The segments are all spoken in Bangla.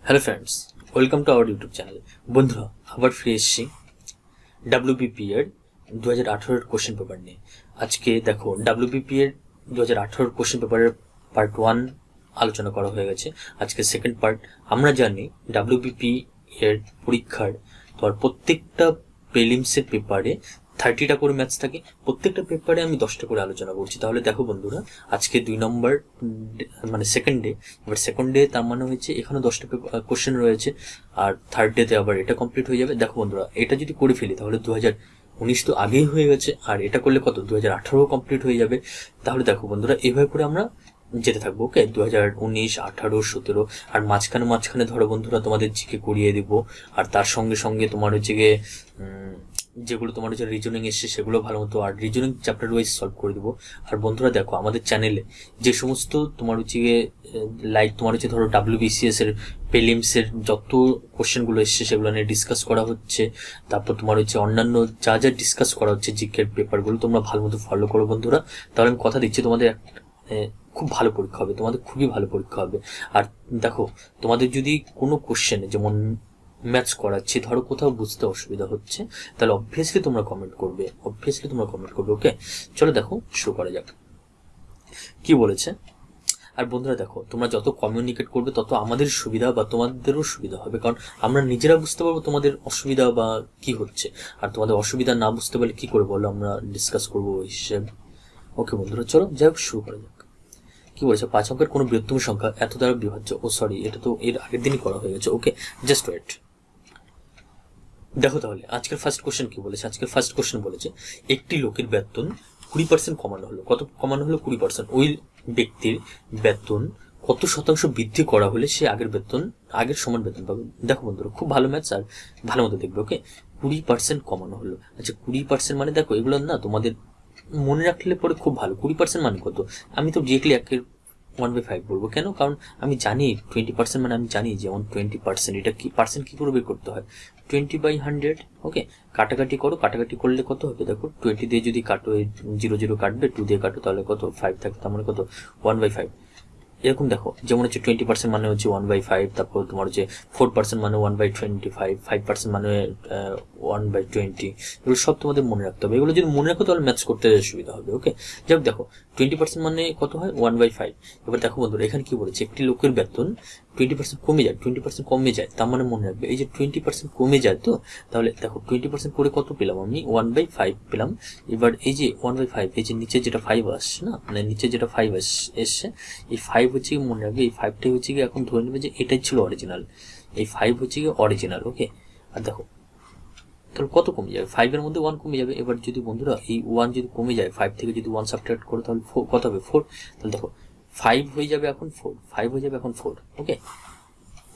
Hello friends, welcome to our YouTube channel. বন্ধুরা, আবার ফিরে এসেছি ডাব্লিউবিপি এর 2018 কোশ্চেন পেপার নিয়ে। আজকে দেখো, ডাব্লিউবিপি এর 2018 কোশ্চেন পেপারের পার্ট 1 আলোচনা করা হয়ে গেছে। আজকে সেকেন্ড পার্ট। আমরা জানি ডাব্লিউবিপি এর পরীক্ষার তোমার প্রত্যেকটা প্রিলিমসের পেপারে 30টা করে ম্যাথস থাকে। প্রত্যেকটা পেপারে আমি 10টা করে আলোচনা করছি। তাহলে দেখো বন্ধুরা, আজকে 2 নম্বর মানে সেকেন্ড ডে। এবার সেকেন্ড ডে তার মানে হচ্ছে এখানে 10টা কোশ্চেন রয়েছে, আর থার্ড ডেতে আবার এটা কমপ্লিট হয়ে যাবে। দেখো বন্ধুরা, এটা যদি করে ফেলি তাহলে 2019 তো আগেই হয়ে গেছে, আর এটা করলে কত 2018 কমপ্লিট হয়ে যাবে। তাহলে দেখো বন্ধুরা, এইভাবে করে আমরা যেতে থাকবো। ওকে, 2019, 18, 17, আর মাঝখানে ধরো বন্ধুরা তোমাদের জিকে করিয়ে দিব। আর তার সঙ্গে সঙ্গে তোমার হচ্ছে গিয়ে যেগুলো তোমার হচ্ছে রিজনিং এসছে সেগুলো ভালো মতো, আর রিজনিং চ্যাপ্টার ওয়াইজ সলভ করে দেবো। আর বন্ধুরা দেখো, আমাদের চ্যানেলে যে সমস্ত তোমার হচ্ছে গিয়ে লাইক তোমার হচ্ছে ধরো ডাব্লিউবিসিএস এর প্রিলিমস এর যত কোশ্চেনগুলো এসছে সেগুলো নিয়ে ডিসকাস করা হচ্ছে। তারপর তোমার হচ্ছে অন্যান্য যা যা ডিসকাস করা হচ্ছে জিকের পেপারগুলো তোমরা ভালো মতো ফলো করো বন্ধুরা। তাহলে আমি কথা দিচ্ছি তোমাদের খুব ভালো পরীক্ষা হবে, তোমাদের খুবই ভালো পরীক্ষা হবে। আর দেখো, তোমাদের যদি কোনো কোশ্চেনে যেমন ম্যাথস করাচ্ছি, ধরো কোথাও বুঝতে অসুবিধা হচ্ছে, তাহলে অবভিয়াসলি তোমরা কমেন্ট করবে। ওকে, চলো দেখো শুরু করা যাক। কি বলেছে? আর বন্ধুরা দেখো, তোমরা যত কমিউনিকেট করবে তত আমাদের সুবিধা বা তোমাদেরও সুবিধা হবে, কারণ আমরা নিজেরা বুঝতে পারবো তোমাদের অসুবিধা বা কি হচ্ছে। আর তোমাদের অসুবিধা না বুঝতে পারলে কি করে বলো, আমরা ডিসকাস করবো ওই হিসেবে। ওকে বন্ধুরা, চলো যাই হোক শুরু করা যাক। কি বলেছে? 5 অঙ্কের কোনো বৃহত্তম সংখ্যা এত দ্বারা বিভাজ্য। সরি, এটা তো এর আগের দিনই করা হয়ে গেছে। ওকে, জাস্ট ওয়েট। দেখো তাহলে আজকের ফার্স্ট কোশ্চেন কি বলেছে। আজকের ফার্স্ট কোশ্চেন বলেছে একটি লোকের বেতন 20% কমানো হলো। কত কমানো হলো? 20%। ওই ব্যক্তির বেতন কত শতাংশ বৃদ্ধি করা হলে সে আগের সমান বেতন পাবে। দেখো বন্ধুরা, খুব ভালো ম্যাথস, আর ভালো মতো দেখবে। ওকে, 20% কমানো হলো। আচ্ছা, 20% মানে দেখো, এগুলো না তোমাদের মনে রাখলে পরে খুব ভালো। 20% মানে কত? আমি তো ডিরেক্টলি 1/5 বলবো। কেন? কারণ আমি জানি 20% মানে আমি জানি যেমন 20%, এটা কি পার্সেন্ট কি করে বের করতে হয়? 20/100। ওকে, কাটাকাটি করো। কাটাকাটি করলে কত হবে? দেখো, 20 দিয়ে যদি কাটো, 0 কাটবে, 2 দিয়ে কাটো, তাহলে কত? 5 থাকে। তার মানে কত? 1/5। এরকম দেখো, যেমন হচ্ছে 20% মানে হচ্ছে 1/5, তারপর তোমার হচ্ছে 4% মানে 1/25, 5% মানে 1/20। এগুলো সব তোমাদের মনে রাখতে হবে। এগুলো যদি মনে রাখো তাহলে ম্যাথস করতে সুবিধা হবে। ওকে, যাক দেখো, 20% মানে কত হয়? 1/5। এবার দেখো বন্ধুরা, এখানে কি বলেছে? একটি লোকের বেতন 20% কমে যায়। 20% কমে যায়, তার মানে মনে রাখবে এই যে 20% কমে যায়, তো তাহলে দেখো 20% করে কত পেলাম আমি? 1/5 পেলাম। এবার এই যে 1/5, এই যে নিচে যেটা 5 আসছে না, মানে নিচে যেটা 5 এসছে, এই 5 হচ্ছে কি, মনে রাখবে এই 5টাই হচ্ছে কি, এখন ধরে নেবে যে এটাই ছিল অরিজিনাল। এই 5 হচ্ছে কি অরিজিনাল। ওকে, আর দেখো তাহলে কত কমে যাবে? 5 এর মধ্যে 1 কমে যাবে। এবার যদি বন্ধুরা এই 1 যদি কমে যায়, 5 থেকে যদি 1 সাবট্রাক্ট করো তাহলে কত হবে? 4। তাহলে দেখো 5 হয়ে যাবে এখন 4, 5 হয়ে যাবে এখন 4। ওকে,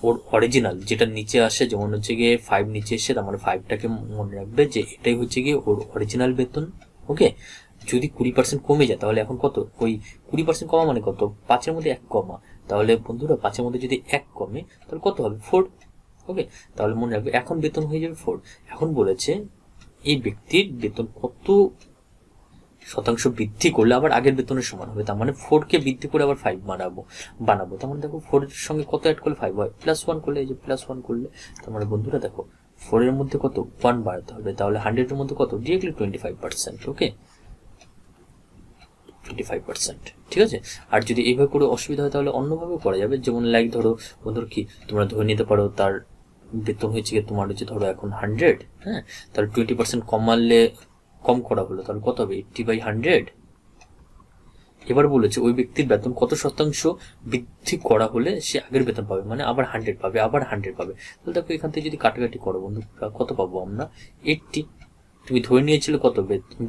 ওর অরিজিনাল যেটা নিচে আসে, যেমন হচ্ছে গিয়ে 5 নিচে এসে, তার মানে 5টাকে মনে রাখবে যে এটাই হচ্ছে গিয়ে ওর অরিজিনাল বেতন। ওকে, যদি 20% কমে যায় তাহলে এখন কত? ওই 20% কমা মানে কত? 5 এর মধ্যে 1 কমা। তাহলে বন্ধুরা 5 এর মধ্যে যদি 1 কমে তাহলে কত হবে? 4। ওকে, তাহলে মনে রাখবে এখন বেতন হয়ে যাবে 4। এখন বলেছে এই ব্যক্তির বেতন কত শতাংশ বৃদ্ধি করলে আবার আগের বেতনের সমান হবে। তার মানে 4কে বৃদ্ধি করে আবার 5 বানাবো। তার মানে দেখো 4 এর সঙ্গে কত অ্যাড করলে 5 হয়? +1 করলে, এই যে +1 করলে, তার মানে বন্ধুরা দেখো 4 এর মধ্যে কত? 1 বাড়াতে হবে। তাহলে 100 এর মধ্যে কত? ডিরেক্টলি 25%। ওকে, 25%। ঠিক আছে। আর যদি এইভাবে করে অসুবিধা হয় তাহলে অন্যভাবেও করা যাবে। যেমন লাইক ধরো বন্ধুরা, কি তোমরা ধরে নিতে পারো তার বেতন হয়েছে তোমার হচ্ছে ধরো এখন 100, হ্যাঁ, তাহলে 20% কম করা হলো, তাহলে কত হবে? 80/100। এবার বলেছে ওই ব্যক্তির বেতন কত শতাংশ বৃদ্ধি করা হলে সে আগের বেতন পাবে, মানে আবার 100 পাবে, আবার 100 পাবে। তাহলে দেখো এখান থেকে যদি কাটাকাটি করো বন্ধু, কত পাবো আমরা? 80। তুমি ধরে নিয়েছিলে কত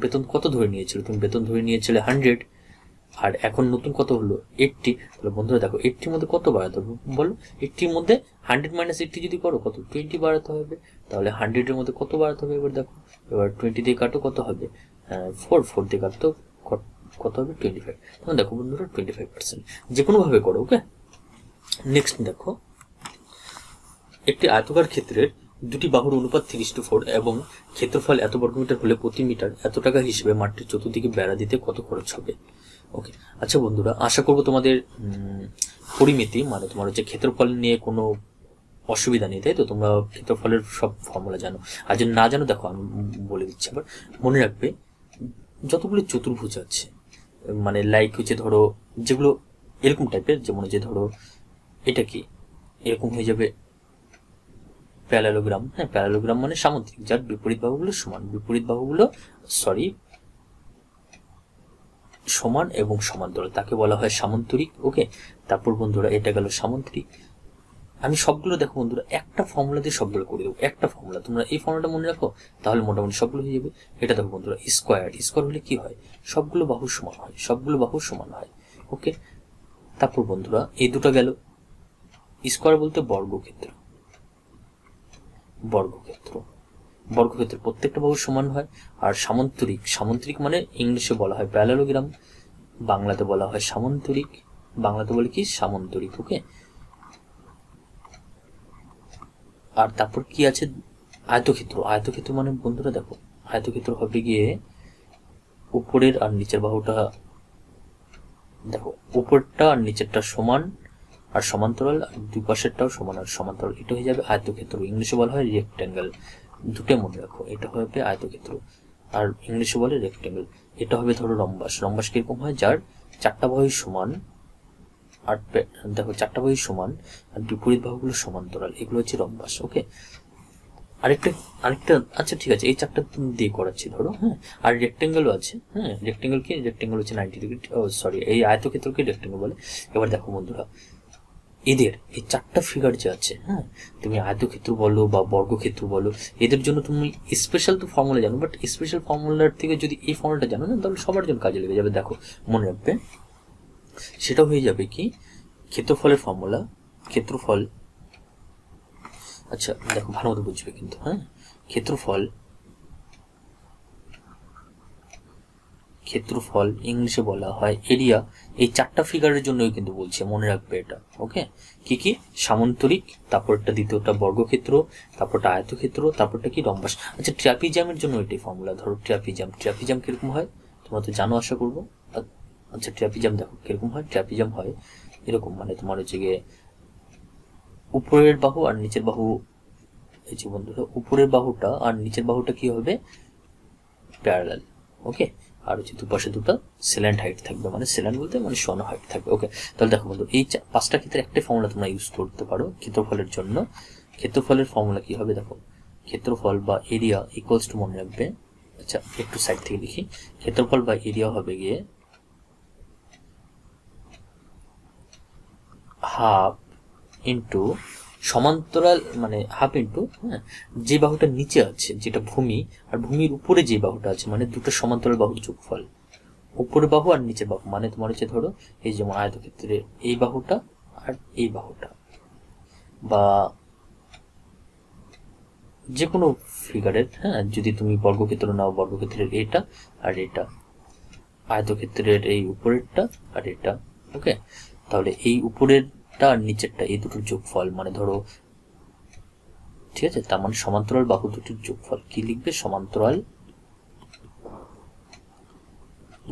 বেতন? কত ধরে নিয়েছিলে তুমি? বেতন ধরে নিয়েছিলে 100, আর এখন নতুন কত হলো? 80। তাহলে বন্ধুরা দেখো 80 মধ্যে কত বাড়াতে হবে বলো? 80 মধ্যে 100 - 80 যদি করো কত? 20 বাড়াতে হবে। তাহলে 100 এর মধ্যে কত বাড়াতে হবে? এবার দেখো, এবার 20 দিয়ে কাটো, কত হবে? 4 দিয়ে কাটো, কত হবে? 25। তখন দেখো বন্ধুরা 25%। যে কোনো ভাবে করো। ওকে, নেক্সট দেখো, একটি আয়তকার ক্ষেত্রের দুটি বাহুর অনুপাত 3:4 এবং ক্ষেত্রফল এত বর্গমিটার হলে প্রতি মিটার এত টাকা হিসেবে মাঠটির চতুর্দিকে বেড়া দিতে কত খরচ হবে? ওকে, আচ্ছা বন্ধুরা, আশা করবো তোমাদের পরিমিতি মানে তোমার হচ্ছে ক্ষেত্রফল নিয়ে কোনো অসুবিধা নেই, তাই তো? তোমরা ক্ষেত্রফলের সব ফর্মুলা জানো, আর যদি না জানো দেখো আমি বলে দিচ্ছি। আবার মনে রাখবে যতগুলো চতুর্ভুজ আছে, মানে লাইক হচ্ছে ধরো যেগুলো এরকম টাইপের, যেমন যে ধরো এটা কি এরকম হয়ে যাবে প্যারালোগ্রাম। হ্যাঁ, প্যারালোগ্রাম মানে সামুদ্রিক, যার বিপরীত বাহুগুলো সমান, বিপরীত বাহুগুলো সমান এবং সমান্তরাল, তাকে বলা হয় সামান্তরিক। ওকে, তারপর বন্ধুরা এটা গেল সামান্তরিক। আমি সবগুলো দেখো বন্ধুরা একটা ফর্মুলা দিয়ে সবগুলো করে দেবো, একটা ফর্মুলা, তোমরা এই ফর্মুলাটা মনে রাখো তাহলে মোটামুটি সবগুলো হয়ে যাবে। এটা দেখো বন্ধুরা স্কোয়ার, স্কোয়ার হলে কি হয়, সবগুলো বাহু সমান হয়, সবগুলো বাহু সমান হয়। ওকে, তারপর বন্ধুরা এই দুটো গেল। স্কোয়ার বলতে বর্গক্ষেত্র, বর্গক্ষেত্র, বর্গক্ষেত্র প্রত্যেকটা বাহু সমান হয়। আর সামান্তরিক, সামান্তরিক মানে ইংলিশে বলা হয় প্যারালোগ্রাম, বাংলাতে বলা হয় সামান্তরিক, বাংলাতে বলে কি সামান্তরিক। ওকে, আর তারপর কি আছে আয়তক্ষেত্র। আয়তক্ষেত্র মানে বন্ধুরা দেখো আয়তক্ষেত্র হবে গিয়ে উপরের আর নিচের বাহুটা, দেখো উপরটা আর নিচেরটা সমান আর সমান্তরাল, আর দুই পাশেরটাও সমান আর সমান্তরাল, এটা হয়ে যাবে আয়তক্ষেত্র। ইংলিশে বলা হয় রেক্ট্যাঙ্গেল, দুটোই মনে রাখো, এটা হবে আয়তক্ষেত্র আর ইংলিশে বলে রেক্ট্যাঙ্গেল। এটা হবে ধরো রম্বাস। রম্বাস কিরকম হয়, যার চারটা বাহু সমান আর দেখো চারটা বাহু সমান আর বিপরীত বাহুগুলো সমান্তরাল, এগুলো হচ্ছে রম্বাস। ওকে, আরেকটা আরেকটা আচ্ছা ঠিক আছে, এই চারটা দিয়ে করাচ্ছি ধরো। হ্যাঁ, আর রেক্টেঙ্গেলও আছে। হ্যাঁ, রেক্টেঙ্গেল কি, রেক্টেঙ্গেল হচ্ছে 90 ডিগ্রি, সরি এই আয়তক্ষেত্রকে রেক্টেঙ্গেল বলে। এবার দেখো বন্ধুরা এদের এই চারটা ফিগার যে আছে, হ্যাঁ, তুমি আয়তক্ষেত্র বলো বা বর্গক্ষেত্র বলো, এদের জন্য তুমি স্পেশাল তো ফর্মুলা জানো, বাট স্পেশাল ফর্মুলার থেকে যদি এই ফর্মুলাটা জানো না তাহলে সবার জন্য কাজে লেগে যাবে। দেখো মনে রাখবে সেটা হয়ে যাবে কি ক্ষেত্রফলের ফর্মুলা, ক্ষেত্রফল, আচ্ছা দেখো ভালো মতো বুঝবে কিন্তু। হ্যাঁ, ক্ষেত্রফল, ক্ষেত্রফল ইংলিশে বলা হয় এরিয়া। এই চারটা ফিগারের জন্যই কিন্তু বলছি, মনে রাখবে এটা। ওকে, কি কি সামান্তরিক, তারপরটা দ্বিতীয়টা বর্গক্ষেত্র, তারপরটা আয়তক্ষেত্র, তারপরটা কি রম্বাস। আচ্ছা ট্র্যাপিজামের জন্য এটাই ফর্মুলা। ধরো ট্র্যাপিজাম, ট্র্যাপিজাম কিরকম হয় তোমরা তো জানো আশা করবো। আচ্ছা ট্র্যাপিজাম দেখো কিরকম হয়, ট্র্যাপিজাম হয় এরকম, মানে তোমার হচ্ছে গিয়ে উপরের বাহু আর নিচের বাহু, এই যে বন্ধুরা উপরের বাহুটা আর নিচের বাহুটা কি হবে প্যারালাল। ওকে, আর হচ্ছে দুপাশে দুটো সেলেন্ট হাইট থাকবে, মানে সেলেন্ট বলতে মানে সমান হাইট থাকবে। ওকে, তাহলে দেখো বন্ধু এই পাঁচটা ক্ষেত্রে একটা ফর্মুলা তোমরা ইউজ করতে পারো ক্ষেত্রফলের জন্য। ক্ষেত্রফলের ফর্মুলা কি হবে দেখো, ক্ষেত্রফল বা এরিয়া ইকুয়ালস টু, মনে রাখবে, আচ্ছা একটু সাইড থেকে লিখি, ক্ষেত্রফল বা এরিয়া হবে গিয়ে হাফ ইন্টু সমান্তরাল, মানে হাফ ইন্টু, হ্যাঁ, যে বাহুটা নিচে আছে যেটা ভূমি, আর ভূমির উপরে যে বাহুটা আছে মানে দুটো সমান্তরাল বাহুর যোগফল। উপরের বাহু আর নিচের বাহু মানে তোমার হচ্ছে ধরো এই যেমন আয়তক্ষেত্রে এই বাহুটা আর এই বাহুটা, বা যে কোনো ফিগারের, হ্যাঁ, যদি তুমি বর্গক্ষেত্র নাও বর্গক্ষেত্রের এটা আর এটা, আয়তক্ষেত্রের এই উপরেরটা আর এটা। ওকে, তাহলে এই উপরেরটা আর নিচেরটা এই দুটোর যোগফল, মানে ধরো ঠিক আছে, তার মানে সমান্তরাল বাহু দুটির যোগফল কি লিখবে, সমান্তরাল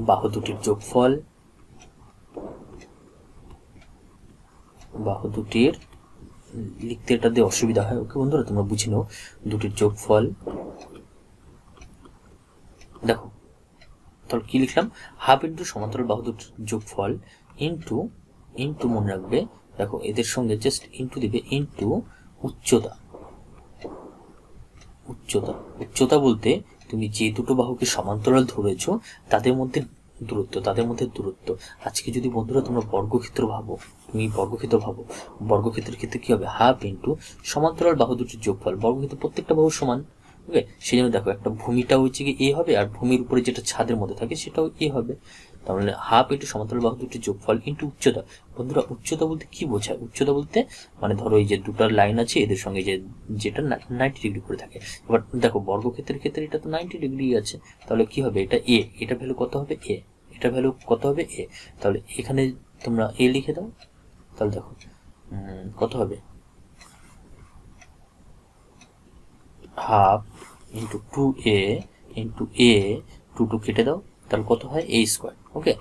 বাহু দুটির যোগফল, বাহু দুটির লিখতে এটা দিয়ে অসুবিধা হয়। ওকে বন্ধুরা তোমরা বুঝে নাও, দুটির যোগফল। দেখো তাহলে কি লিখলাম, হাফ ইন্টু সমান্তরাল বাহু দুটির যোগফল ইন্টু, ইন্টু মনে রাখবে দেখো এদের সঙ্গে জাস্ট ইন্টু দিবে, ইন্টু উচ্চতা। উচ্চতা, উচ্চতা বলতে তুমি যে দুটো বাহুকে সমান্তরাল ধরেছো তাদের মধ্যে দূরত্ব, তাদের মধ্যে দূরত্ব। আজকে যদি বন্ধুরা তোমরা বর্গক্ষেত্র ভাবো, তুমি বর্গক্ষেত্র ভাবো, বর্গক্ষেত্রের ক্ষেত্রে কি হবে, হাফ ইন্টু সমান্তরাল বাহু দুটির যোগফল। বর্গক্ষেত্র প্রত্যেকটা বাহু সমান। ওকে, সেই জন্য দেখো একটা ভূমিটা হচ্ছে কি এ হবে, আর ভূমির উপরে যেটা ছাদের মধ্যে থাকে সেটাও এ হবে। তাহলে হাফ ইন্টু সমান্তরাল বাহু দুটির যোগফল ইন্টু উচ্চতা। বন্ধুরা উচ্চতা বলতে কি বোঝায়, উচ্চতা বলতে মানে ধরো এই যে দুটার লাইন আছে এদের সঙ্গে যে যেটা 90 ডিগ্রি করে থাকে। এবার দেখো বর্গক্ষেত্রের ক্ষেত্রে এটা তো 90 ডিগ্রি আছে, তাহলে কি হবে এটা এ, এটা ভ্যালু কত হবে এ, এটা ভ্যালু কত হবে এ। তাহলে এখানে তোমরা এ লিখে দাও, তাহলে দেখো কত হবে হাফ ইন্টু 2a ইন্টু এ, 2 কেটে দাও, তাহলে কত হয় a স্কোয়ার। ওকে,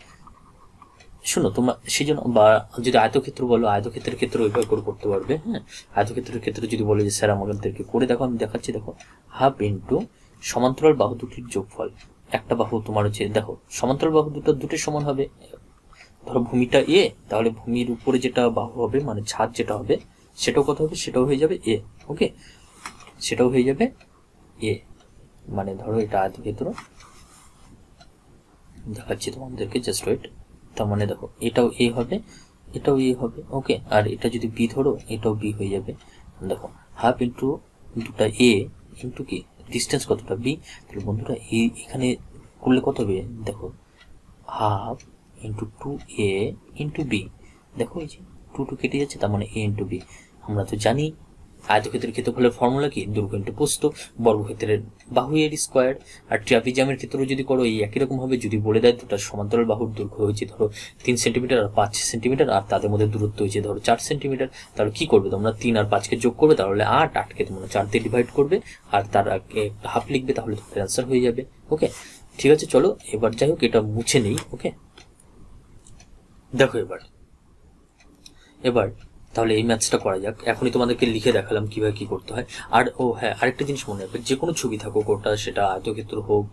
শোনো তোমরা সেই জন্য, বা যদি আয়তক্ষেত্র বলো, আয়তক্ষেত্রের ক্ষেত্রে ওইভাবে করে করতে পারবে। হ্যাঁ, আয়তক্ষেত্রের ক্ষেত্রে যদি বলে যে স্যার আমাদেরকে করে দেখো, আমি দেখাচ্ছি। দেখো, হাফ ইন্টু সমান্তরাল বাহু দুটির যোগফল। একটা বাহু তোমার হচ্ছে, দেখো সমান্তরাল বাহু দুটোর সমান হবে। ধরো ভূমিটা এ, তাহলে ভূমির উপরে যেটা বাহু হবে মানে ছাদ যেটা হবে সেটাও কত হবে, সেটাও হয়ে যাবে এ। ওকে, সেটাও হয়ে যাবে এ। মানে ধরো এটা আয়তক্ষেত্র, দেখাচ্ছি তোমাদেরকে, জাস্ট ওয়েট। তার মানে দেখো এটাও এ হবে, এটাও এ হবে। ওকে, আর এটা যদি বি ধরো, এটাও বি হয়ে যাবে। দেখো হাফ ইন্টু দুটা এ ইন্টু কি ডিস্টেন্স কতটা বি, তাহলে বন্ধুরা এখানে করলে কত হবে, দেখো হাফ ইন্টু টু এ ইন্টু বি। দেখো এই যে টু কেটে যাচ্ছে, তার মানে এ ইন্টু বি। আমরা তো জানি আয়তক্ষেত্রের ক্ষেত্রফলের ফর্মুলা কি, দৈর্ঘ্য ইন্টু প্রস্থ, বর্গক্ষেত্রের বাহু এর স্কোয়ার। আর ট্রাপিজিয়ামের ক্ষেত্রে যদি করো এই একই রকম হবে। যদি বলে দেয় দুটা সমান্তরাল বাহুর দৈর্ঘ্য হয়েছে ধরো 3 সেন্টিমিটার আর 5 সেন্টিমিটার, আর তাদের মধ্যে দূরত্ব হয়েছে ধরো 4 সেন্টিমিটার, তাহলে কি করবে তোমরা, 3 আর 5কে যোগ করবে, তাহলে 8কে তোমরা 4 দিয়ে ডিভাইড করবে, আর তার আগে হাফ লিখবে, তাহলে তোমাদের অ্যান্সার হয়ে যাবে। ওকে, ঠিক আছে, চলো এবার যাই হোক এটা মুছে নেই। ওকে, দেখো এবার তাহলে এই ম্যাথসটা করা যাক। এখনই তোমাদেরকে লিখে দেখালাম কিভাবে কি করতে হয়। আর ও হ্যাঁ, আরেকটা জিনিস মনে রাখবে, যে কোনো ছবি থাকুক, ওটা সেটা আয়তক্ষেত্র হোক,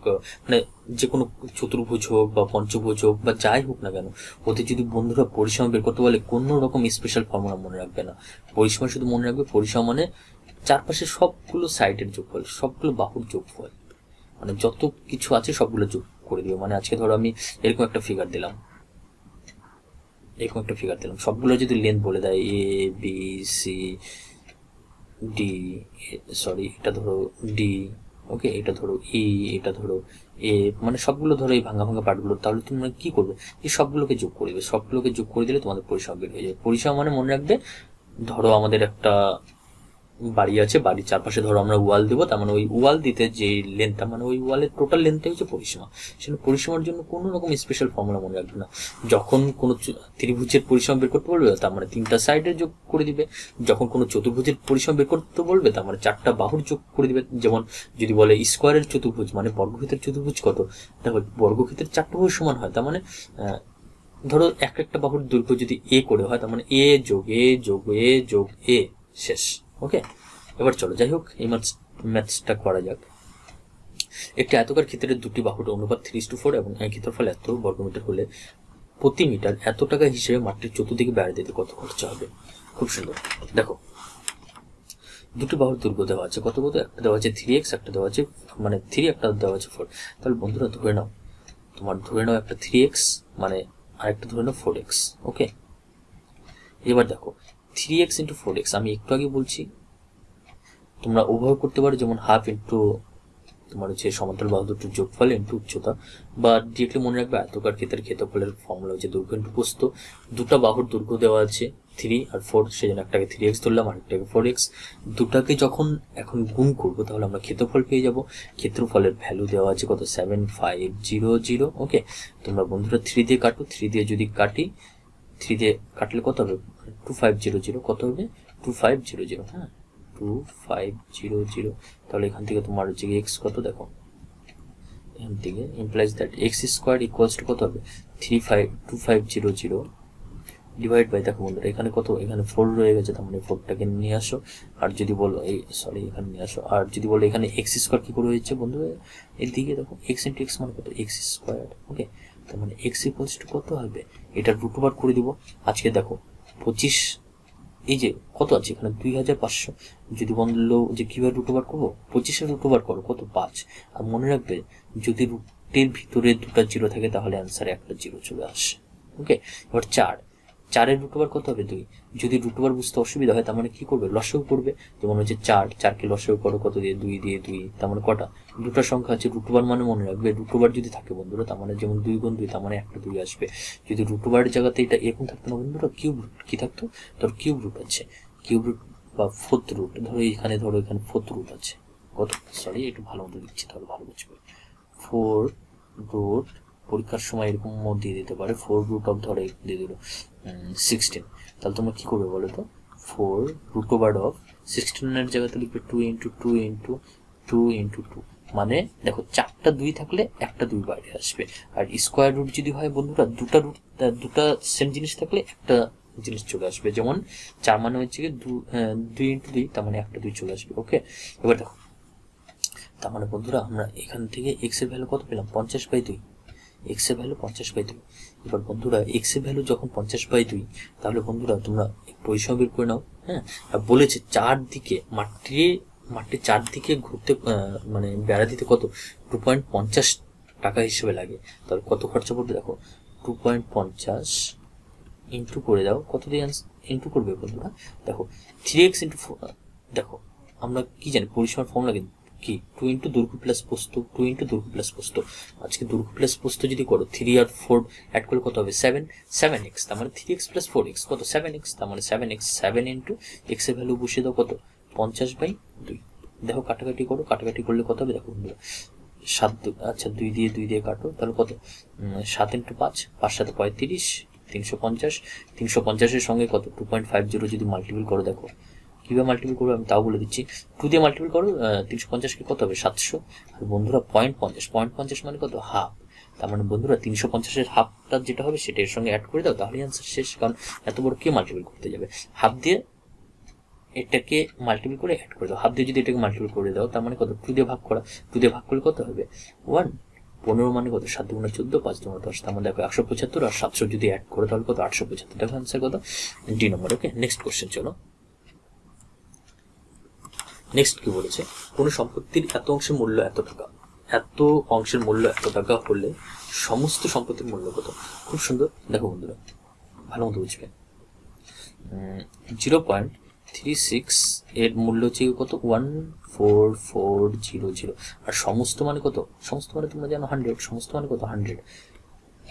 মানে যে কোনো চতুর্ভুজ হোক বা পঞ্চভুজ হোক বা যাই হোক না কেন, ওতে যদি বন্ধুরা পরিসীমা বের করতে বলে, কোনো রকম স্পেশাল ফর্মুলা মনে রাখবে না। পরিসীমা শুধু মনে রাখবে, পরিসীমা মানে চারপাশে সবগুলো সাইডের যোগফল, সবগুলো বাহুর যোগফল, মানে যত কিছু আছে সবগুলো যোগ করে দিও। মানে আজকে ধরো আমি এরকম একটা ফিগার দিলাম, সবগুলো যদি লেন্থ বলে দেয় A B C D, sorry এটা ধরো ডি, ওকে এটা ধরো ই, এটা ধরো এ, মানে সবগুলো ধরো এই ভাঙা ভাঙা পার্টগুলো, তাহলে তোমরা কি করবে, এই সবগুলোকে যোগ করে দেবে। সবগুলোকে যোগ করে দিলে তোমাদের পরিসীমা বের হয়ে যাবে। পরিসীমা মানে মনে রাখবে, ধরো আমাদের একটা বাড়ি আছে, বাড়ির চারপাশে ধরো আমরা ওয়াল দেবো, তার মানে ওই ওয়াল দিতে যে লেন্থটা, মানে ওই ওয়ালের টোটাল লেন্থটাই হচ্ছে পরিসীমা। সেটা পরিসীমার জন্য কোনো রকম স্পেশাল ফর্মুলা মনে রাখবে না। যখন কোনো ত্রিভুজের পরিসীমা বের করতে বলবে, তার মানে 3টা সাইডের যোগ করে দিবে। যখন কোনো চতুর্ভুজের পরিসীমা বের করতে বলবে, তার মানে 4টা বাহুর যোগ করে দিবে। যেমন যদি বলে স্কোয়ারের চতুর্ভুজ, মানে বর্গক্ষেত্রের চতুর্ভুজ কত, দেখো বর্গক্ষেত্রের 4টা বাহুর সমান হয়, তার মানে ধরো একটা বাহুর দৈর্ঘ্য যদি এ করে হয়, তার মানে এ যোগ এ যোগ এ যোগ এ, শেষ। ওকে, এবার চলো যাই হোক এই ম্যাথসটা করা যাক। একটি আয়তকার ক্ষেত্রের দুটি বাহুর অনুপাত 3:4 এবং ক্ষেত্রফল এত বর্গমিটার হলে প্রতি মিটার এত টাকা হিসেবে মাঠটির চতুর্দিকে বেড়া দিতে কত খরচা হবে। খুব সুন্দর, দেখো দুটি বাহুর দৈর্ঘ্য দেওয়া আছে, কত একটা দেওয়া আছে 3x, একটা দেওয়া আছে মানে 3, একটা দেওয়া আছে 4। তাহলে বন্ধুরা ধরে নাও একটা 3x, মানে আরেকটা ধরে নাও 4x। ওকে, এবার দেখো 3x ইন্টু 4x, আমি একটু আগে বলছি তোমরা ওভাবে করতে পারো, যেমন হাফ ইন্টু তোমার হচ্ছে সমান্তরাল বাহু দুটোর যোগফল ইন্টু উচ্চতা, বা ডিরেক্টলি মনে রাখবে আয়তকার ক্ষেত্রের ক্ষেত্রফলের ফর্মুলা হচ্ছে দৈর্ঘ্য ইন্টু প্রস্থ। দুটা বাহুর দৈর্ঘ্য দেওয়া আছে 3 আর 4, সেজন্য একটাকে 3x ধরলাম আর একটাকে 4x। দুটাকে যখন এখন গুণ করবো, তাহলে আমরা ক্ষেত্রফল পেয়ে যাব। ক্ষেত্রফলের ভ্যালু দেওয়া আছে কত, 7500। ওকে, তোমরা বন্ধুরা 3 দিয়ে কাটো, 3 দিয়ে যদি কাটি, 3 দিয়ে কাটলে কত হবে, 2500, কত হবে 2500। হ্যাঁ, 2500। তাহলে এখান থেকে তোমার হচ্ছে এক্স কত, দেখো এখান থেকে implies that x square equals to কত হবে 2500 ডিভাইড বাই, দেখো বন্ধুরা এখানে কত, এখানে 4 রয়ে গেছে, তার মানে 4টাকে নিয়ে আসো। আর যদি বলো এখানে নিয়ে আসো, আর যদি বলো এখানে এক্স স্কোয়ার কি করে হয়েছে বন্ধুরা, এদিকে দেখো এক্স ইন্টু এক্স মানে কত, এক্স স্কোয়ার। ওকে, তার মানে এক্স ইকুয়ালস টু কত হবে, এটা রুট ওভার করে দিব। আজকে দেখো 25, এই যে কত আছে এখানে 2500, যদি বললো যে কিভাবে রুট ওভার করবো, 25-এর রুট ওভার করো কত 5। আর মনে রাখবে যদি রুটের ভিতরে দুটা জিরো থাকে তাহলে অ্যান্সারে একটা জিরো চলে আসে। ওকে, এবার 4-এর রুট ওভার কত হবে 2। যদি রুট ওভার বুঝতে অসুবিধা হয় তার মানে কি করবে, লসাগু করবে। যেমন হচ্ছে 4কে লসাগু করো কত দিয়ে, 2 দিয়ে 2, তার মানে কটা, দুটা সংখ্যা আছে। রুট ওভার মানে মনে রাখবে রুট ওভার যদি থাকে বন্ধুরা, তার মানে যেমন 2 গুণ 2, তার মানে একটা 2 আসবে। যদি রুট ওভারের জায়গাতে এটা এরকম থাকতো না বন্ধুরা, কিউব রুট কি থাকতো, ধর কিউব রুট আছে, কিউব রুট বা ফোর্থ রুট, ধরো এখানে ফোর্থ রুট আছে কত, সরি একটু ভালো মতো দিচ্ছি তাহলে ভালো বুঝবে। 4 রুট, পরীক্ষার সময় এরকম দিয়ে দিতে পারে, 4 রুট অফ ধরে দিয়ে দিল 16। তাহলে তোমরা কি করবে বলো তো, 4 রুট ওভার অফ 16 এর জায়গাতে লিখবে 2 ইন্টু 2 ইন্টু 2 ইন্টু 2, মানে দেখো 4টা 2 থাকলে একটা 2 বাইরে আসবে, আর স্কোয়ার রুট যদি হয় বন্ধুরা দুটা সেম জিনিস থাকলে একটা জিনিস চলে আসবে। যেমন 4 মানে হচ্ছে কি 2 ইন্টু 2, তার মানে একটা 2 চলে আসবে। ওকে, এবার দেখো তার মানে বন্ধুরা আমরা এখান থেকে এক্স এর ভ্যালু কত পেলাম? 50/2। এক্স এর ভ্যালু 50/2। এবার বন্ধুরা এক্স এর ভ্যালু যখন 50/2, তাহলে বন্ধুরা তোমরা পরিসীমা বের করে নাও। হ্যাঁ, আর বলেছে চারদিকে মাঠটির চারদিকে ঘুরতে মানে বেড়া দিতে কত 2.50 টাকা হিসেবে লাগে। তাহলে কত খরচা পড়বে দেখো, 2.50 ইন্টু করে দাও, কত দিয়ে ইন্টু করবে বন্ধুরা? দেখো 3x ইন্টু, দেখো আমরা কি জানি পরিসীমার ফর্মুলা কি 2 ইন্টু দৈর্ঘ্য প্লাস প্রস্থ, 2 ইন্টু দৈর্ঘ্য প্লাস প্রস্থ। আজকে দৈর্ঘ্য প্লাস প্রস্থ যদি করো 3 আর 4 অ্যাড করলে কত হবে? 7x, তার মানে 3x প্লাস 4x কত? 7x, তার মানে 7x। 7 ইন্টু এক্স এর ভ্যালু বসিয়ে দাও কত? 50/2। দেখো কাটাকাটি করো, কাটাকাটি করলে কত হবে? দেখো বন্ধুরা 7, আচ্ছা 2 দিয়ে কাটো, তাহলে কত? 7 ইন্টু 5, 5 7 35, 350। 350-এর সঙ্গে কত 2.50 যদি মাল্টিপল করো, দেখো কিভাবে মাল্টিপল করবে আমি তাও বলে দিচ্ছি। 2 দিয়ে মাল্টিপল করো, 350-কে কত হবে? 700। আর বন্ধুরা 0.50 মানে কত? হাফ। তার মানে বন্ধুরা 350-এর হাফটা যেটা হবে সেটা এর সঙ্গে অ্যাড করে দাও, তাহলে আনসার শেষ। কারণ এত বড় কে মাল্টিপল করতে যাবে? হাফ দিয়ে এটাকে মাল্টিপল করে অ্যাড করে দাও। হাফ দিয়ে যদি এটাকে মাল্টিপল করে দাও, তার মানে কত? 2 দিয়ে ভাগ করা, 2 দিয়ে ভাগ করলে কত হবে? 1। 15 মানে কত? 7 × 14, 5 × 10, তার মানে দেখো 175, আর 700 যদি অ্যাড করে তাহলে কত? 875। দেখো আনসার কত? ডি নম্বর। ওকে, নেক্সট কোশ্চেন চলো। নেক্সট কি বলেছে? কোন সম্পত্তির এত অংশের মূল্য এত টাকা, এত অংশের মূল্য এত টাকা হলে সমস্ত সম্পত্তির মূল্য কত? খুব সুন্দর, দেখো বন্ধুরা ভালো মতো বুঝবে। 0.36 এর মূল্য হচ্ছে কত? 14400। আর সমস্ত মানে কত? সমস্ত মানে তোমরা জানো 100, সমস্ত মানে কত? 100।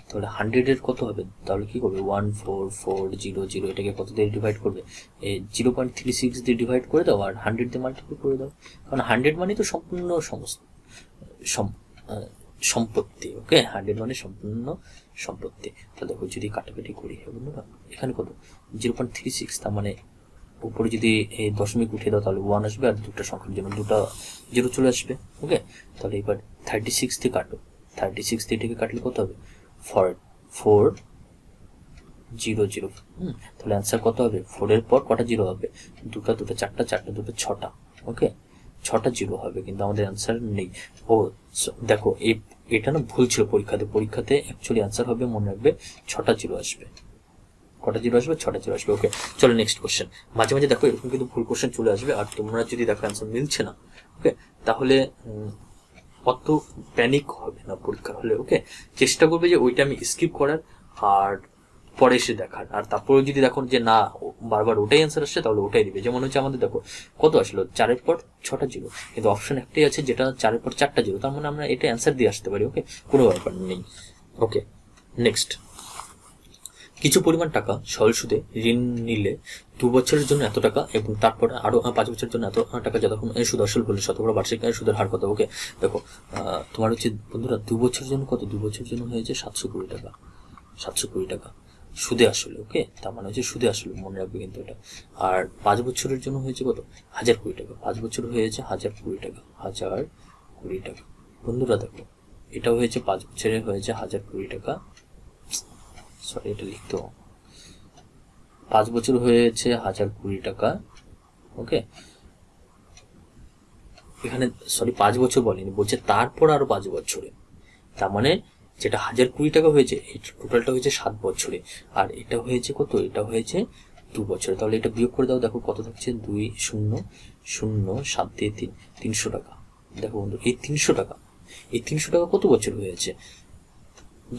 তাহলে 100-এর কত হবে? তাহলে কি করবে? 14400, এটাকে কত দিয়ে ডিভাইড করবে? 0.36 দিয়ে ডিভাইড করে দাও, আর 100 দিয়ে মাল্টিপ্লাই করে দাও। কারণ 100 মানে তো সম্পূর্ণ সম্পত্তি। ওকে, 100 মানে সম্পূর্ণ সম্পত্তি। তাহলে দেখো যদি কাটাকাটি করি বন্ধুরা, এখানে কত? 0.36, তার মানে উপরে যদি এই দশমিক উঠে দাও তাহলে 1 আসবে, আর দুটো সংখ্যার জন্য দুটো 0 চলে আসবে। ওকে, তাহলে এবার 36 দিয়ে কাটো, 36 দিয়ে এটাকে কাটলে কত হবে? 4400। তাহলে অ্যান্সার কত হবে? 4 এর পর কটা 0 হবে? দুটো 4টা, 4টা 2 6টা। ওকে, 6টা 0 হবে, কিন্তু আমাদের অ্যান্সার নেই। ও দেখো এটা না ভুল ছিল পরীক্ষাতে অ্যাকচুয়ালি অ্যান্সার হবে, মনে রাখবে 6টা 0 আসবে। কটা 0 আসবে? 6টা 0 আসবে। ওকে, চলো নেক্সট কোশ্চেন। মাঝে মাঝে দেখো এরকম কিন্তু ভুল কোশ্চেন চলে আসবে, আর তোমরা যদি দেখো অ্যান্সার মিলছে না, ওকে, তাহলে অত প্যানিক হবে না পরীক্ষার হলে। ওকে, চেষ্টা করবে যে ওইটা আমি স্কিপ করার আর পরে এসে দেখার। আর তারপরে যদি দেখো যে না বারবার ওটাই অ্যান্সার আসছে, তাহলে ওটাই দিবে। যেমন হচ্ছে আমাদের দেখো কত আসলো? 4-এর পর 6টা 0, কিন্তু অপশন একটাই আছে যেটা 4-এর পর 4টা 0, তার মানে আমরা এটা অ্যান্সার দিয়ে আসতে পারি। ওকে, কোনো ব্যাপার নেই। ওকে, নেক্সট। কিছু পরিমাণ টাকা সরল সুদে ঋণ নিলে 2 বছরের জন্য এত টাকা, এবং তারপরে আরো 5 বছরের জন্য এত টাকা, যতক্ষণ সুদ আসল হলে শতকরা বার্ষিক সুদের হার কত? ওকে, দেখো তোমার হচ্ছে বন্ধুরা 2 বছরের জন্য কত? 2 বছরের জন্য হয়েছে 720 টাকা, 720 টাকা সুদে আসলে। ওকে, তার মানে হচ্ছে সুদে আসলে, মনে রাখবে কিন্তু এটা। আর 5 বছরের জন্য হয়েছে কত? 1020 টাকা। 5 বছর হয়েছে 1020 টাকা, 1020 টাকা। বন্ধুরা দেখো এটা হয়েছে 5 বছরে হয়েছে 1020 টাকা, সরি এটা লিখতো, 5 বছর হয়েছে 1020 টাকা। ওকে, এখানে সরি 5 বছর বলেনি, বলছে তারপর আরো 5 বছরে। তার মানে যেটা 1020 টাকা হয়েছে এই টোটালটা হয়েছে 7 বছরে, আর এটা হয়েছে কত? এটা হয়েছে 2 বছরে। তাহলে এটা বিয়োগ করে দাও, দেখো কত থাকছে? 2007 দিয়ে 300 টাকা। দেখো বন্ধু এই 300 টাকা কত বছর হয়েছে?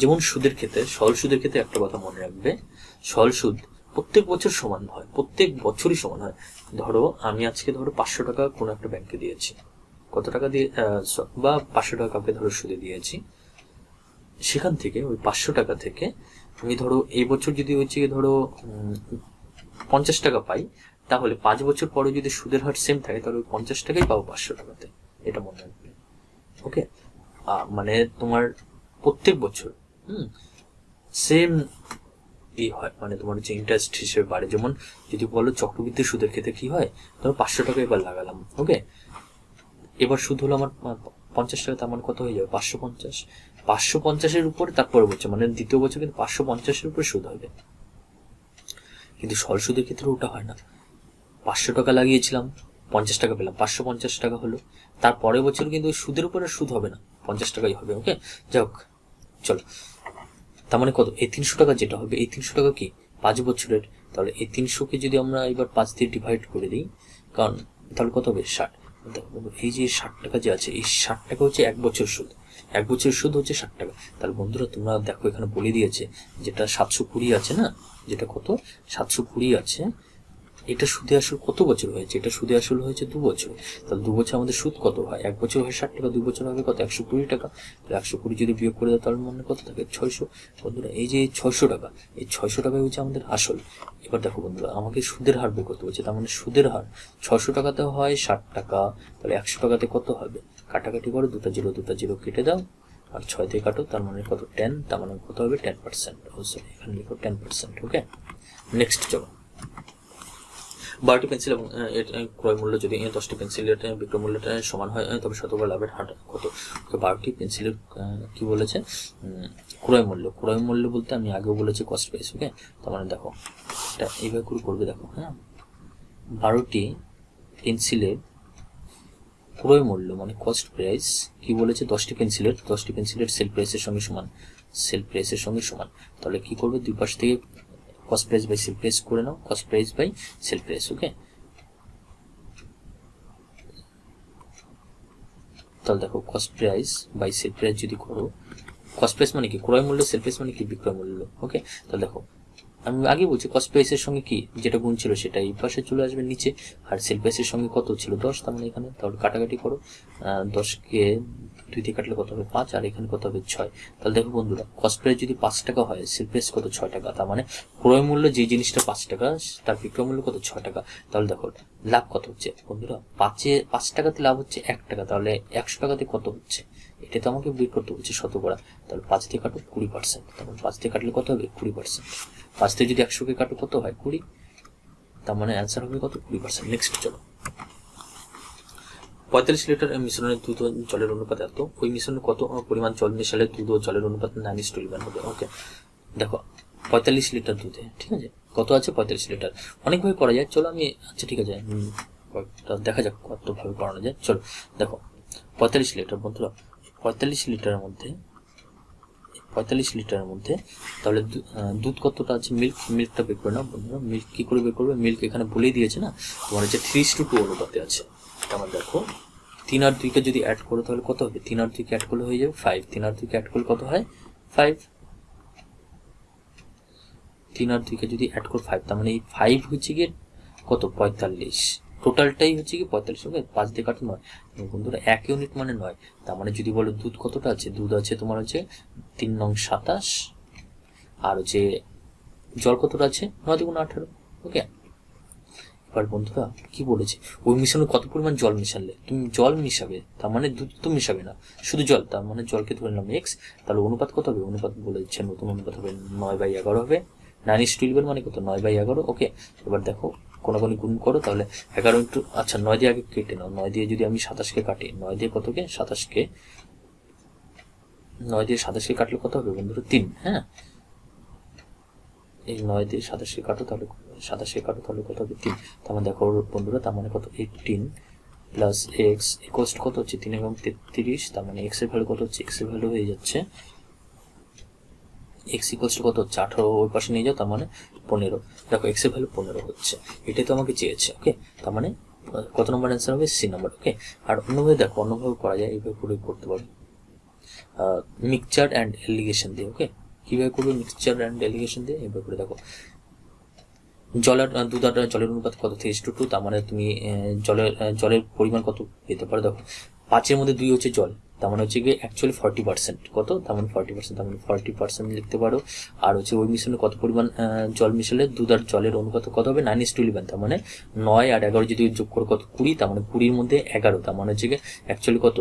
যেমন সুদের ক্ষেত্রে, সরল সুদের ক্ষেত্রে একটা কথা মনে রাখবে, সরল সুদ প্রত্যেক বছর সমান হয়, প্রত্যেক বছরই সমান হয়। ধরো আমি আজকে 500 টাকা কোনো একটা ব্যাংকে দিয়েছি, কত টাকা দিয়ে বা 500 টাকা কাউকে সুদে দিয়েছি, সেখান থেকে ওই 500 টাকা থেকে আমি এই বছর যদি হচ্ছে 50 টাকা পাই, তাহলে 5 বছর পরে যদি সুদের হার সেম থাকে তাহলে ওই 50 টাকাই পাবো 500 টাকাতে। এটা মনে রাখবে। ওকে, মানে তোমার প্রত্যেক বছর সেম হয়, মানে তোমার হচ্ছে ইন্টারেস্ট হিসেবে বাড়ে। যেমন যদি বলো চক্রবৃদ্ধি সুদের ক্ষেত্রে কি হয়, ধরো 500 টাকা এবার লাগালাম। ওকে, এবার সুদ হলো আমার 50 টাকা, তার মানে কত হয়ে যাবে 550। 550-এর উপরে তারপরে বছর, মানে দ্বিতীয় বছর কিন্তু 550-এর উপরে সুদ হবে। কিন্তু সরল সুদের ক্ষেত্রে ওটা হয় না। 500 টাকা লাগিয়েছিলাম, 50 টাকা পেলাম, 550 টাকা হলো। তারপরের বছর কিন্তু ওই সুদের উপরে সুদ হবে না, 50 টাকাই হবে। ওকে, যাই হোক, চলো। তার মানে কত, এই 300 টাকা যেটা হবে, এই 300 টাকা কি 5 বছরের। তাহলে এই 300-কে যদি আমরা এবার 5 দিয়ে ডিভাইড করে দিই, কারণ তাহলে কত হবে 60। এই যে 60 টাকা যে আছে, এই 60 টাকা হচ্ছে 1 বছর সুদ। 1 বছরের সুদ হচ্ছে 60 টাকা। তাহলে বন্ধুরা তোমরা দেখো, এখানে বলে দিয়েছে যেটা 720 আছে না, যেটা কত 720 আছে, এটা সুদে আসল কত বছর হয়েছে, এটা সুদে আসল হয়েছে 2 বছর। তাহলে 2 বছর আমাদের সুদ কত হয়, 1 বছর হয় 60 টাকা, 2 বছর হবে কত 120 টাকা। তাহলে 120 যদি বিয়োগ করে দেয় তাহলে মনে কত থাকে 600। বন্ধুরা এই যে 600 টাকা, এই 600 টাকা হচ্ছে আমাদের আসল। এবার দেখো বন্ধুরা, আমাকে সুদের হার বের করতে বলছে, তার মানে সুদের হার 600 টাকাতে হয় 60 টাকা, তাহলে 100 টাকাতে কত হবে, কাটাকাটি করো, দুটা জিরো কেটে দাও, আর 6 দিয়ে কাটো, তার মানে কত 10, তার মানে কত হবে 10%। এখানে লিখো 10%। ওকে, নেক্সট চলো। 12টি পেন্সিল এবং ক্রয় মূল্য যদি 10টি পেন্সিলের বিক্রয় মূল্যটা সমান হয়, তবে শতকরা লাভের হার কত। 12টি পেন্সিলের কি বলেছে, ক্রয় মূল্য বলতে আমি আগেও বলেছি কস্ট প্রাইস। ওকে, তার মানে দেখো এটা এইভাবে করে করবে, দেখো হ্যাঁ, 12টি পেন্সিলের ক্রয় মূল্য মানে কস্ট প্রাইস কি বলেছে, 10টি পেন্সিলের সেল প্রাইসের সঙ্গে সমান। তাহলে কি করবে, দুই পাশ থেকে cost price by sell price করে নাও, cost price by sell price. Okay, তাহলে দেখো cost price by sell price যদি করো, কস্ট প্রাইস মানে কি ক্রয় মূল্য, সেল প্রাইস মানে কি বিক্রয় মূল্য। ওকে, তাহলে দেখো আমি আগে বলছি কস্ট প্রাইসের সঙ্গে কি যেটা গুণ ছিল সেটা এই পাশে চলে আসবে নিচে, আর সেল প্রাইসের সঙ্গে কত ছিল 10, তার মানে এখানে তাহলে কাটাকাটি করো, 10-কে 2 দিয়ে কাটলে কত হবে 5, আর এখানে কত হবে 6। তাহলে দেখো বন্ধুরা, কস্ট প্রাইস যদি 5 টাকা হয়, সেল প্রাইস কত 6 টাকা, তার মানে ক্রয় মূল্য যে জিনিসটা 5 টাকা তার বিক্রয় মূল্য কত 6 টাকা। তাহলে দেখো লাভ কত হচ্ছে বন্ধুরা, 5 টাকাতে লাভ হচ্ছে 1 টাকা, তাহলে 100 টাকাতে কত হচ্ছে, এটা তো আমাকে বের করতে হচ্ছে শতকরা। তাহলে 5 দিয়ে কাটো 20%, তখন 5 দিয়ে কাটলে কত হবে 20%। 5 দিয়ে যদি 100-কে কাটো কত হয় 20, তার মানে অ্যান্সার হবে কত 20%। নেক্সট চলো, 45 লিটার মিশ্রণে দুধ ও জলের অনুপাত এত, ওই মিশ্রণে কত পরিমাণ জল মেশালে দুধ ও জলের অনুপাত 9:11 হবে। ওকে, দেখো 45 লিটার দুধে, ঠিক আছে, কত আছে 45 লিটার, অনেকভাবে করা যায়। চলো আমি, আচ্ছা ঠিক আছে, দেখা যাক কতভাবে করানো যায়। চলো দেখো 45 লিটার বন্ধুরা, 45 লিটারের মধ্যে তাহলে দুধ কতটা আছে, মিল্কটা বের করে নাও বন্ধুরা। মিল্ক কি করে বের করবে, মিল্ক এখানে বলেই দিয়েছে না, তোমার হচ্ছে 3:2 অনুপাতে আছে। আমার দেখো 3 আর 2-কে যদি অ্যাড করো তাহলে কত হবে, 3 আর 2-কে অ্যাড করলে হয়ে যাবে 5, 3 আর 2-কে অ্যাড করলে কত হয় 5, 3 আর 2-কে যদি অ্যাড করো 5, তার মানে এই 5 হচ্ছে গিয়ে কত 45, টোটালটাই হচ্ছে কি 45। ওকে, 5 দিয়ে কাটো 9 বন্ধুরা, 1 ইউনিট মানে 9। তার মানে যদি বলো দুধ কতটা আছে, দুধ আছে তোমার হচ্ছে 3 নং 27, আর হচ্ছে জল কতটা আছে 9 × 18। ওকে, এবার বন্ধুরা কি বলেছে, ওই মিশ্রণে কত পরিমাণ জল মেশালে, তুমি জল মিশাবে, তার মানে দুধ তো মিশাবে না, শুধু জল, তার মানে জলকে ধরে নিলাম x। তাহলে অনুপাত কত হবে, অনুপাত বলে দিচ্ছে, নতুন অনুপাত হবে 9/11 হবে, 9:12 মানে কত 9/11। ওকে, এবার দেখো কোনাকুনি গুণ করো, তাহলে 11 ইন্টু, আচ্ছা 9 দিয়ে আগে কেটে নাও, 9 দিয়ে যদি আমি 27-কে কাটি, 9 দিয়ে কতকে 27-কে, 9 দিয়ে 27-কে কাটলে কত হবে বন্ধুরা 3। হ্যাঁ, এই 9 দিয়ে 27-কে কাটো, তাহলে 27-কে কাটো তাহলে কত হবে 3। তার মানে দেখো বন্ধুরা, তার মানে কত 18 প্লাস এক্স ইকুয়ালস কত হচ্ছে 3 এবং 33, তার মানে এক্স এর ভ্যালু কত হচ্ছে, এক্স এর ভ্যালু হয়ে যাচ্ছে এক্স ইকুয়ালস কত হচ্ছে 18, ওই পাশে নিয়ে যাও, তার মানে 15। দেখো এক্স এর ভ্যালু 15 হচ্ছে, এটাই তো আমাকে চেয়েছে। ওকে, তার মানে কত নম্বর অ্যান্সার হবে, সি নম্বর। ওকে, আর অন্যভাবে দেখো, অন্যভাবে করা যায়, এইভাবে করে করতে পারো মিক্সচার অ্যান্ড এলিগেশন দিয়ে। ওকে, কিভাবে করবে মিক্সচার অ্যান্ড এলিগেশন দিয়ে, এভাবে করে দেখো দুধ আর জলের অনুপাত কত 3:2, তার মানে তুমি জলের পরিমাণ কত পেতে পারো, দেখো 5-এর মধ্যে 2 হচ্ছে জল, তার মানে হচ্ছে গিয়ে অ্যাকচুয়ালি 40%, কত, তার মানে 40%, তার মানে 40% লিখতে পারো। আর হচ্ছে ওই মিশ্রণে কত পরিমাণ জল মিশালে দুধ আর জলের অনুপাত কত হবে 9:11, তার মানে 9 আর 11 যদি যোগ করে কত 20, তার মানে 20-এর মধ্যে 11, তার মানে হচ্ছে গিয়ে অ্যাকচুয়ালি কত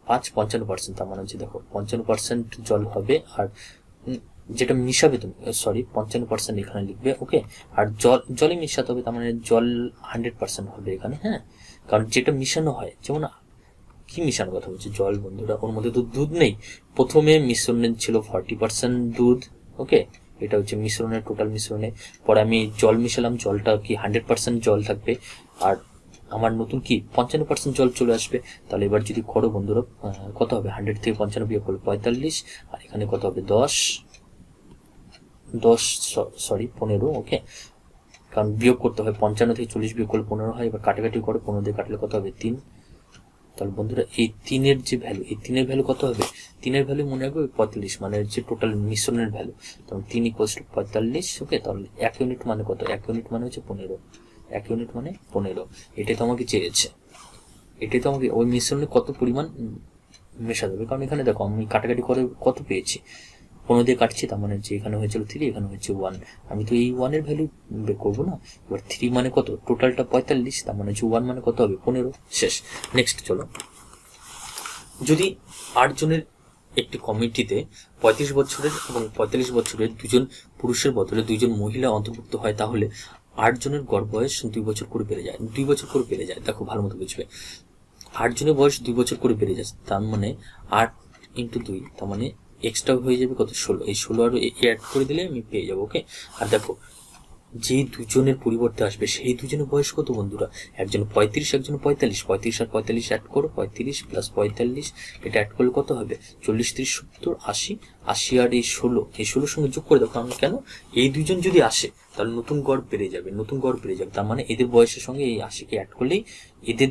5, 55%, তার মানে হচ্ছে দেখো 55% জল হবে, আর যেটা মিশাবে তুমি, সরি 55% এখানে লিখবে। ওকে, আর জলে মিশাতে হবে, তার মানে জল 100% হবে এখানে। হ্যাঁ, কারণ যেটা মিশানো হয়, যেমন কি কি মিশানোর কথা বলছি? জল বন্ধুরা, ওর মধ্যে তো দুধ নেই। প্রথমে মিশ্রণে ছিল 40% দুধ, ওকে, এটা হচ্ছে মিশ্রণের টোটাল মিশ্রণে। পরে আমি জল মিশালাম, জলটা কি 100% জল থাকবে, আর আমার নতুন কি 55% জল চলে আসবে। তাহলে এবার যদি করো বন্ধুরা, কত হবে? 100 থেকে 55 বিয়োগ করলে 45, আর এখানে কত হবে? 15, ওকে, কারণ বিয়োগ করতে হয়, 55 থেকে 40 বিয়োগ করলে 15 হয়। এবার কাটাকাটি করো, 15 দিয়ে কাটলে কত হবে? 3। তাহলে বন্ধুরা এই 3-এর যে ভ্যালু, এই 3-এর ভ্যালু কত হবে? 3-এর ভ্যালু মনে রাখবে 45, মানে যে টোটাল মিশ্রণের ভ্যালু। তখন 3 = 45, ওকে। তাহলে 1 ইউনিট মানে কত? 1 ইউনিট মানে হচ্ছে 15। 1 ইউনিট মানে 15। এটাই তো আমাকে চেয়েছে, এটাই তো আমাকে ওই মিশ্রণে কত পরিমাণ মেশা দেবে। কারণ এখানে দেখো আমি কাটাকাটি করে কত পেয়েছি, 15 দিয়ে কাটছি, তার মানে যে এখানে হয়েছিল 3, এখানে হচ্ছে 1। আমি তো এই 1-এর ভ্যালু বের করবো না। এবার 3 মানে কত? টোটালটা 45, তার মানে হচ্ছে 1 মানে কত হবে? 15। শেষ। নেক্সট চলো, যদি 8 জনের একটি কমিটিতে 35 বছরের এবং 45 বছরের দুজন পুরুষের বদলে 2 জন মহিলা অন্তর্ভুক্ত হয়, তাহলে 8 জনের গড় বয়স 2 বছর করে বেড়ে যায়। 2 বছর করে বেড়ে যায়, দেখো ভালো মতো বুঝবে। 8 জনের বয়স 2 বছর করে বেড়ে যাচ্ছে, তার মানে 8 × 2, তার মানে এক্সট্রা হয়ে যাবে কত? 16। এই 16 আরো অ্যাড করে দিলে আমি পেয়ে যাবো, ওকে। আর দেখো যে দুজনের পরিবর্তে আসবে সেই দুজনের বয়স কত বন্ধুরা? একজন 35, একজন 45। 35 আর 45 অ্যাড করো, 35 + 45, এটা অ্যাড করলে কত হবে? 40, 30, 70, 80। 80 আর এই 16, এই 16 সঙ্গে যোগ করে দাও। কারণ কেন? এই দুজন যদি আসে তাহলে নতুন গড় বেড়ে যাবে, নতুন গড় বেড়ে যাবে। তার মানে এদের বয়সের সঙ্গে এই 80-কে অ্যাড করলেই এদের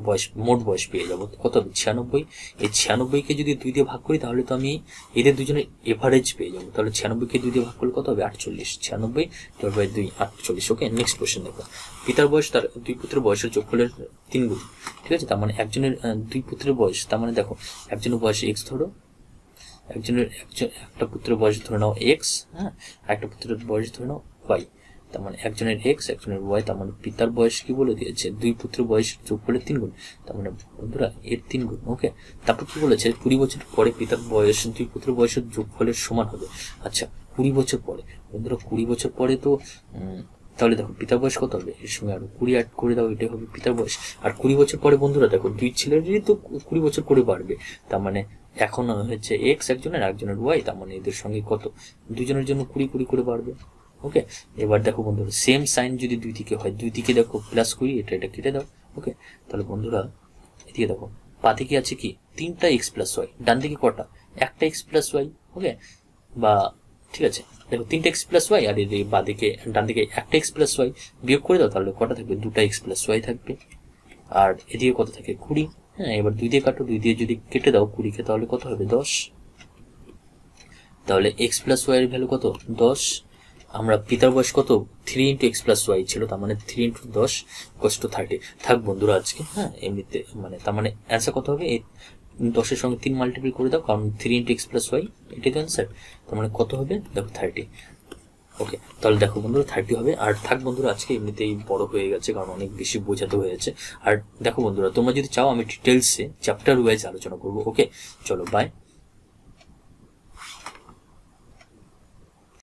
বয়স, মোট বয়স পেয়ে যাবো। কত হবে? 96। এই 96-কে যদি 2 দিয়ে ভাগ করি তাহলে তো আমি এদের দুজনের এভারেজ পেয়ে যাবো। তাহলে 96-কে 2 দিয়ে ভাগ করলে কত হবে? 48। 96/2 48, ওকে। নেক্সট কোশ্চেন দেখো, পিতার বয়স তার 2 পুত্রের বয়সের যোগফলের 3 গুণ, ঠিক আছে। তার মানে একজনের 2 পুত্রের বয়স, তার মানে দেখো একজনের বয়স x ধরো, একটা পুত্রের বয়স ধরে নাও x, হ্যাঁ, একটা পুত্রের বয়স ধরে নাও y। তার মানে একজনের x, একজনের y, তার মানে পিতার বয়স কি বলে দিয়েছে? 2 পুত্রের বয়স যোগফলের 3 গুণ, তার মানে বন্ধুরা এর 3 গুণ, ওকে। তারপর কি বলেছে? 20 বছর পরে পিতার বয়স 2 পুত্রের বয়সের যোগফলের সমান হবে। আচ্ছা, 20 বছর পরে বন্ধুরা, 20 বছর পরে তো তাহলে দেখো পিতার বয়স কত হবে? এর সঙ্গে আরো 20 অ্যাড করে দাও, এটাই হবে পিতার বয়স। আর 20 বছর পরে বন্ধুরা দেখো 2 ছেলেরই তো 20 বছর করে বাড়বে, তার মানে এখন হচ্ছে x একজনের, একজনের y, তার মানে এদের সঙ্গে কত? দুজনের জন্য 20 করে বাড়বে, ওকে। এবার দেখো বন্ধুরা, সেম সাইন যদি 2 দিকে হয়, 2 দিকে দেখো +20, এটা কেটে দাও, ওকে। তাহলে বন্ধুরা এদিকে দেখো পা দিকে আছে কি? 3টা x + y, ডান দিকে কটা? একটা x + y, ওকে। বা ঠিক আছে, দেখো 3টা x + y, আর এদিকে বা দিকে ডান দিকে একটা x + y, বিয়োগ করে দাও, তাহলে কটা থাকবে? 2টা x + y থাকবে। আর এদিকে কত থাকে? 20, হ্যাঁ। এবার 2 দিয়ে কাটো, 2 দিয়ে যদি কেটে দাও 20-কে, তাহলে কত হবে? 10। তাহলে x + y এর ভ্যালু কত? 10। আমরা পিতার বয়স কত? 3 × x + y ছিল, তার মানে 3 × 10 = 30। থাক বন্ধুরা আজকে, হ্যাঁ, এমনিতে মানে তার মানে অ্যান্সার কত হবে? এই 10-এর সঙ্গে 3 মাল্টিপ্লাই করে দাও, কারণ 3 × x + y, এটাই তো অ্যান্সার। তার মানে কত হবে? দেখো 30, ওকে। তাহলে দেখো বন্ধুরা 30 হবে। আর থাক বন্ধুরা আজকে এমনিতেই বড় হয়ে গেছে, কারণ অনেক বেশি বোঝাতে হয়েছে। আর দেখো বন্ধুরা, তোমরা যদি চাও আমি ডিটেলসে চ্যাপ্টার ওয়াইজ আলোচনা করবো, ওকে। চলো বাই।